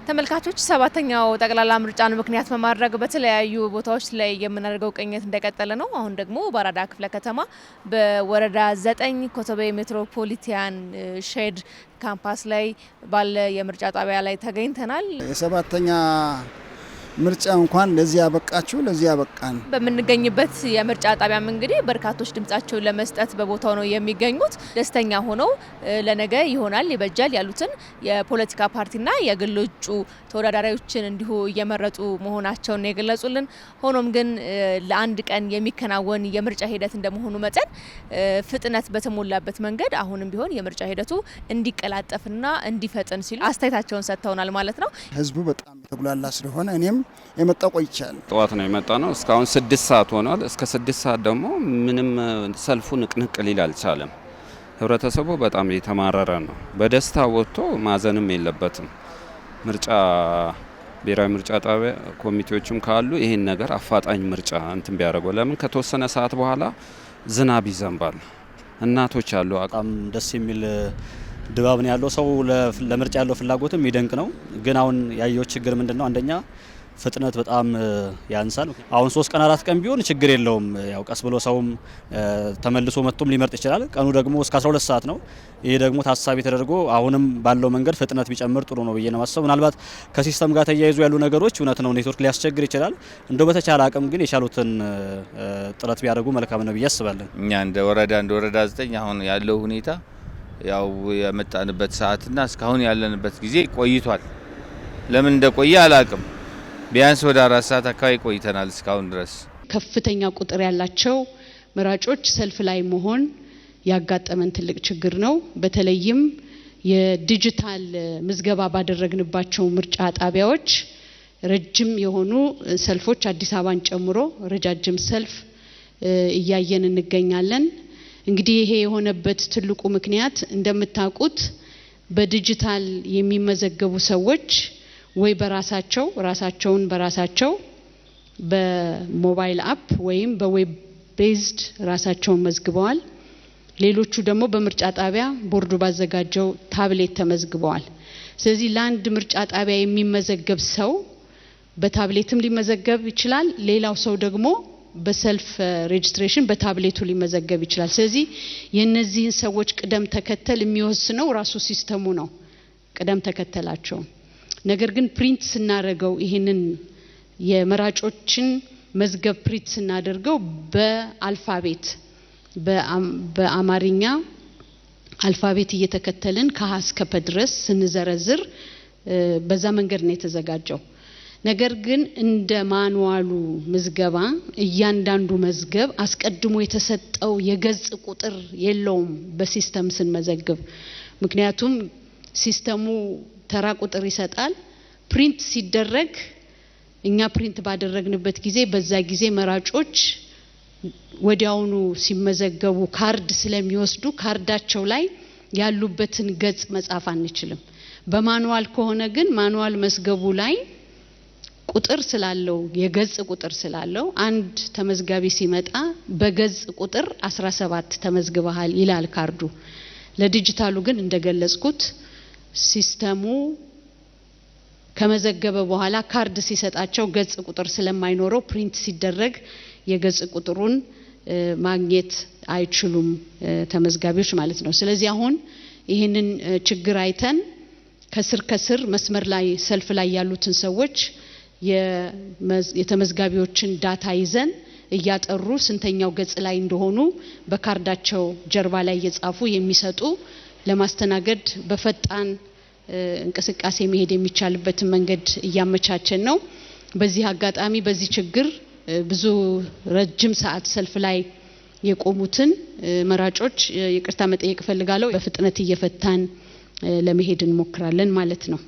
ተመልካቾች ሰባተኛው ጠቅላላ ምርጫን ምክንያት በማድረግ በተለያዩ ቦታዎች ላይ የምናደርገው ቅኝት እንደቀጠለ ነው። አሁን ደግሞ በአራዳ ክፍለ ከተማ በወረዳ 9 ኮተቤ ሜትሮፖሊታን ሼድ ካምፓስ ላይ ባለ የምርጫ ጣቢያ ላይ ተገኝተናል። የሰባተኛ ምርጫ እንኳን ለዚህ ያበቃችሁ ለዚህ ያበቃን። በምንገኝበት የምርጫ ጣቢያም እንግዲህ በርካቶች ድምጻቸውን ለመስጠት በቦታው ነው የሚገኙት። ደስተኛ ሆነው ለነገ ይሆናል ይበጃል ያሉትን የፖለቲካ ፓርቲና የግል እጩ ተወዳዳሪዎችን እንዲሁ እየመረጡ መሆናቸውን ነው የገለጹልን። ሆኖም ግን ለአንድ ቀን የሚከናወን የምርጫ ሂደት እንደመሆኑ መጠን ፍጥነት በተሞላበት መንገድ አሁንም ቢሆን የምርጫ ሂደቱ እንዲቀላጠፍና እንዲፈጥን ሲሉ አስተያየታቸውን ሰጥተውናል ማለት ነው። ህዝቡ በጣም የተጉላላ ስለሆነ እኔም የመጣው ቆይቻለሁ። ጠዋት ነው የመጣ ነው። እስካሁን 6 ሰዓት ሆኗል። እስከ 6 ሰዓት ደግሞ ምንም ሰልፉ ንቅንቅ ሊል አልቻለም። ህብረተሰቡ በጣም የተማረረ ነው። በደስታ ወጥቶ ማዘንም የለበትም። ምርጫ ብሔራዊ ምርጫ ጣቢያ ኮሚቴዎችም ካሉ ይህን ነገር አፋጣኝ ምርጫ እንትን ቢያደርገው። ለምን ከተወሰነ ሰዓት በኋላ ዝናብ ይዘንባል። እናቶች አሉ። በጣም ደስ የሚል ድባብ ነው ያለው። ሰው ለምርጫ ያለው ፍላጎትም ይደንቅ ነው። ግን አሁን ያየው ችግር ምንድነው? አንደኛ ፍጥነት በጣም ያንሳል። አሁን 3 ቀን 4 ቀን ቢሆን ችግር የለውም። ያው ቀስ ብሎ ሰውም ተመልሶ መጥቶም ሊመርጥ ይችላል። ቀኑ ደግሞ እስከ 12 ሰዓት ነው። ይሄ ደግሞ ታሳቢ ተደርጎ አሁንም ባለው መንገድ ፍጥነት ቢጨምር ጥሩ ነው ብዬ ነው ማሰብ። ምናልባት ከሲስተም ጋር ተያይዞ ያሉ ነገሮች እውነት ነው ኔትወርክ ሊያስቸግር ይችላል። እንደው በተቻለ አቅም ግን የቻሉትን ጥረት ቢያደርጉ መልካም ነው ብዬ አስባለሁ። እኛ እንደ ወረዳ 9 አሁን ያለው ሁኔታ ያው የመጣንበት ሰዓትና እስካሁን ያለንበት ጊዜ ቆይቷል። ለምን እንደቆየ አላቅም። ቢያንስ ወደ 4 ሰዓት አካባቢ ቆይተናል እስካሁን ድረስ። ከፍተኛ ቁጥር ያላቸው መራጮች ሰልፍ ላይ መሆን ያጋጠመን ትልቅ ችግር ነው። በተለይም የዲጂታል ምዝገባ ባደረግንባቸው ምርጫ ጣቢያዎች ረጅም የሆኑ ሰልፎች አዲስ አበባን ጨምሮ ረጃጅም ሰልፍ እያየን እንገኛለን። እንግዲህ ይሄ የሆነበት ትልቁ ምክንያት እንደምታውቁት በዲጂታል የሚመዘገቡ ሰዎች ወይ ራሳቸውን በራሳቸው በሞባይል አፕ ወይም በዌብ ቤዝድ ራሳቸውን መዝግበዋል። ሌሎቹ ደግሞ በምርጫ ጣቢያ ቦርዱ ባዘጋጀው ታብሌት ተመዝግበዋል። ስለዚህ ለአንድ ምርጫ ጣቢያ የሚመዘገብ ሰው በታብሌትም ሊመዘገብ ይችላል። ሌላው ሰው ደግሞ በሰልፍ ሬጅስትሬሽን በታብሌቱ ሊመዘገብ ይችላል። ስለዚህ የነዚህን ሰዎች ቅደም ተከተል የሚወስነው ራሱ ሲስተሙ ነው ቅደም ተከተላቸው። ነገር ግን ፕሪንት ስናደርገው ይሄንን የመራጮችን መዝገብ ፕሪንት ስናደርገው በአልፋቤት በአማርኛ አልፋቤት እየተከተልን ከሀ እስከ ፐ ድረስ ስንዘረዝር በዛ መንገድ ነው የተዘጋጀው። ነገር ግን እንደ ማኑዋሉ ምዝገባ እያንዳንዱ መዝገብ አስቀድሞ የተሰጠው የገጽ ቁጥር የለውም በሲስተም ስንመዘግብ። ምክንያቱም ሲስተሙ ተራ ቁጥር ይሰጣል። ፕሪንት ሲደረግ እኛ ፕሪንት ባደረግንበት ጊዜ በዛ ጊዜ መራጮች ወዲያውኑ ሲመዘገቡ ካርድ ስለሚወስዱ ካርዳቸው ላይ ያሉበትን ገጽ መጻፍ አንችልም። በማኑዋል ከሆነ ግን ማኑዋል መዝገቡ ላይ ቁጥር ስላለው የገጽ ቁጥር ስላለው አንድ ተመዝጋቢ ሲመጣ በገጽ ቁጥር 17 ተመዝግበሃል ይላል ካርዱ። ለዲጂታሉ ግን እንደገለጽኩት ሲስተሙ ከመዘገበ በኋላ ካርድ ሲሰጣቸው ገጽ ቁጥር ስለማይኖረው ፕሪንት ሲደረግ የገጽ ቁጥሩን ማግኘት አይችሉም ተመዝጋቢዎች ማለት ነው። ስለዚህ አሁን ይህንን ችግር አይተን ከስር መስመር ላይ ሰልፍ ላይ ያሉትን ሰዎች የተመዝጋቢዎችን ዳታ ይዘን እያጠሩ ስንተኛው ገጽ ላይ እንደሆኑ በካርዳቸው ጀርባ ላይ እየጻፉ የሚሰጡ ለማስተናገድ በፈጣን እንቅስቃሴ መሄድ የሚቻልበትን መንገድ እያመቻቸን ነው። በዚህ አጋጣሚ በዚህ ችግር ብዙ ረጅም ሰዓት ሰልፍ ላይ የቆሙትን መራጮች ይቅርታ መጠየቅ ፈልጋለሁ። በፍጥነት እየፈታን ለመሄድ እንሞክራለን ማለት ነው።